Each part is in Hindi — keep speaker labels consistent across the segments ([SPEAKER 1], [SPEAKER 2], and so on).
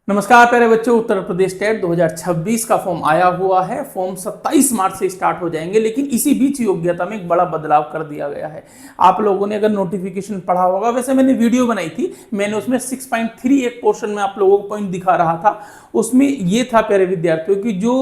[SPEAKER 1] नमस्कार प्यारे बच्चों, उत्तर प्रदेश टेट 2026 का फॉर्म आया हुआ है। फॉर्म 27 मार्च से स्टार्ट हो जाएंगे, लेकिन इसी बीच योग्यता में एक बड़ा बदलाव कर दिया गया है। आप लोगों ने अगर नोटिफिकेशन पढ़ा होगा, वैसे मैंने वीडियो बनाई थी, मैंने उसमें 6.3 एक पोर्शन में आप लोगों को पॉइंट दिखा रहा था। उसमें ये था प्यारे विद्यार्थियों की जो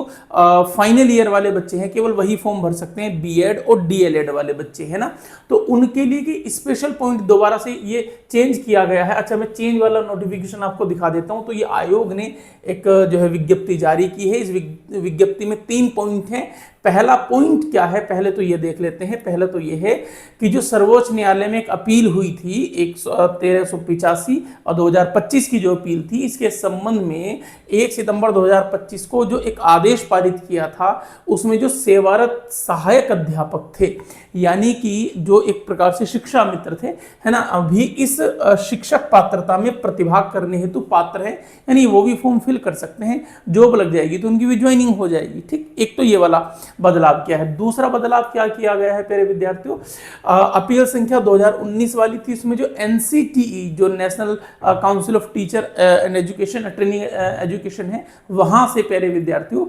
[SPEAKER 1] फाइनल ईयर वाले बच्चे हैं केवल वही फॉर्म भर सकते हैं, बीएड और डीएलएड वाले बच्चे हैं ना, तो उनके लिए कि स्पेशल पॉइंट दोबारा से ये चेंज किया गया है। अच्छा, मैं चेंज वाला नोटिफिकेशन आपको दिखा देता हूं। तो ये आयोग ने एक जो है विज्ञप्ति जारी की है। इस विज्ञप्ति में 3 पॉइंट हैं। पहला पॉइंट क्या है, पहले तो ये देख लेते हैं। पहले तो ये है कि जो सर्वोच्च न्यायालय में एक अपील हुई थी 1385 और 2025 की जो अपील थी, इसके संबंध में 1 सितंबर 2025 को जो एक आदेश पारित किया था, उसमें जो सेवारत सहायक अध्यापक थे, यानी कि जो एक प्रकार से शिक्षा मित्र थे, है ना, अभी इस शिक्षक पात्रता में प्रतिभाग करने हेतु पात्र है, यानी वो भी फॉर्म फिल कर सकते हैं। जॉब लग जाएगी तो उनकी भी ज्वाइनिंग हो जाएगी। ठीक, एक तो ये वाला बदलाव क्या है। दूसरा बदलाव क्या किया गया है प्यारे विद्यार्थियों, अपील संख्या 2019 वाली थी, उसमें जो एनसीटीई जो national council of teacher and education training education है, वहां से प्यारे विद्यार्थियों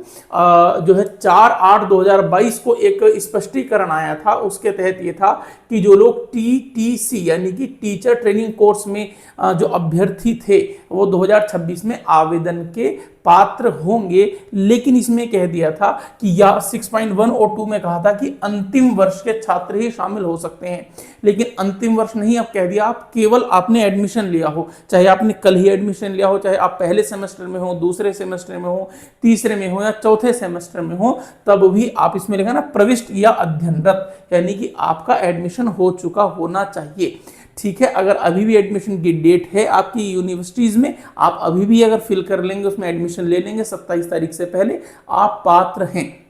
[SPEAKER 1] जो है 4/8/2022 को एक स्पष्टीकरण आया था। उसके तहत ये था कि जो लोग टीटीसी यानी कि टीचर ट्रेनिंग कोर्स में जो अभ्यर्थी थे वो 2026 में आवेदन के पात्र होंगे, लेकिन इसमें कह दिया था कि या 6.1 और 2 में कहा था कि अंतिम वर्ष के छात्र ही शामिल हो सकते हैं, लेकिन अंतिम वर्ष नहीं, अब कह दिया आप केवल आपने एडमिशन लिया हो, चाहे आपने कल ही एडमिशन लिया हो, चाहे आप पहले सेमेस्टर में हो, दूसरे सेमेस्टर में हो, तीसरे में हो या चौथे सेमेस्टर में हो, तब भी आप इसमें लिखा ना प्रविष्ट या अध्ययनरत, यानी कि आपका एडमिशन हो चुका होना चाहिए। ठीक है, अगर अभी भी एडमिशन की डेट है आपकी यूनिवर्सिटीज में, आप अभी भी अगर फिल कर लेंगे, उसमें एडमिशन ले लेंगे 27 तारीख से पहले, आप पात्र हैं।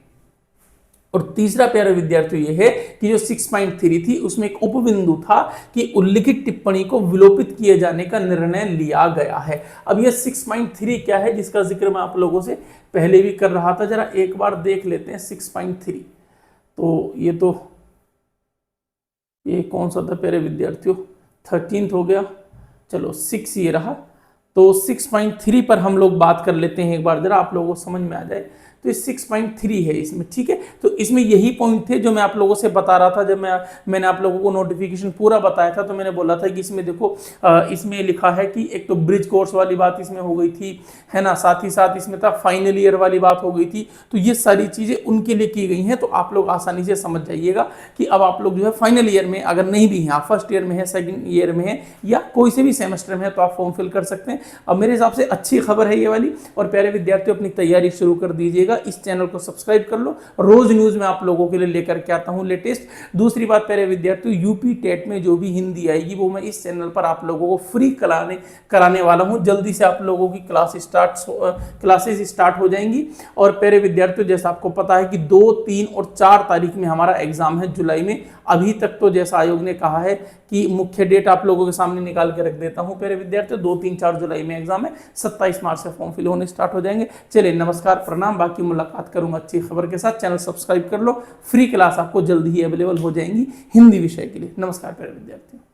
[SPEAKER 1] और तीसरा प्यारे विद्यार्थियों ये है कि जो 6.3 थी उसमें एक उपबिंदु था कि उल्लिखित टिप्पणी को विलोपित किए जाने का निर्णय लिया गया है। अब ये 6.3 क्या है, जिसका जिक्र मैं आप लोगों से पहले भी कर रहा था, जरा एक बार देख लेते हैं 6.3। तो ये कौन सा था प्यारे विद्यार्थियों, 13 हो गया, चलो 6 ये रहा। तो 6.3 पर हम लोग बात कर लेते हैं एक बार, जरा आप लोगों को समझ में आ जाए। तो ये 6.3 है इसमें, ठीक है। तो इसमें यही पॉइंट थे जो मैं आप लोगों से बता रहा था। जब मैंने आप लोगों को नोटिफिकेशन पूरा बताया था, तो मैंने बोला था कि इसमें देखो, इसमें लिखा है कि एक तो ब्रिज कोर्स वाली बात इसमें हो गई थी, है ना, साथ ही साथ इसमें था फाइनल ईयर वाली बात हो गई थी। तो ये सारी चीजें उनके लिए की गई हैं, तो आप लोग आसानी से समझ जाइएगा कि अब आप लोग जो है फाइनल ईयर में अगर नहीं भी हैं, आप फर्स्ट ईयर में है, सेकंड ईयर में है, या कोई से भी सेमेस्टर में है, तो आप फॉर्म फिल कर सकते हैं। अब मेरे हिसाब से अच्छी खबर है ये वाली। और प्यारे विद्यार्थियों, अपनी तैयारी शुरू कर दीजिएगा। इस चैनल को सब्सक्राइब कर लो, रोज न्यूज में आप लोगों के लिए लेकर के आता हूं लेटेस्ट। दूसरी बात प्यारे विद्यार्थियों, यूपी टेट में जो भी हिंदी आएगी वो मैं इस चैनल पर आप लोगों को फ्री कराने वाला हूं। जल्दी से आप लोगों की क्लासेस स्टार्ट हो जाएंगी। और प्यारे विद्यार्थियों, जैसा आपको पता है कि 2, 3 और 4 तारीख में हमारा एग्जाम है जुलाई में। अभी तक तो जैसा आयोग ने कहा है कि मुख्य डेट आप लोगों के सामने निकाल के रख देता हूं प्यारे विद्यार्थियों, 2, 3, 4 जुलाई में एग्जाम है, 27 मार्च से फॉर्म फिल होने स्टार्ट हो जाएंगे। चलिए, नमस्कार, प्रणाम, बाकी मुलाकात करूंगा अच्छी खबर के साथ। चैनल सब्सक्राइब कर लो, फ्री क्लास आपको जल्दी ही अवेलेबल हो जाएंगी हिंदी विषय के लिए। नमस्कार प्यारे विद्यार्थियों।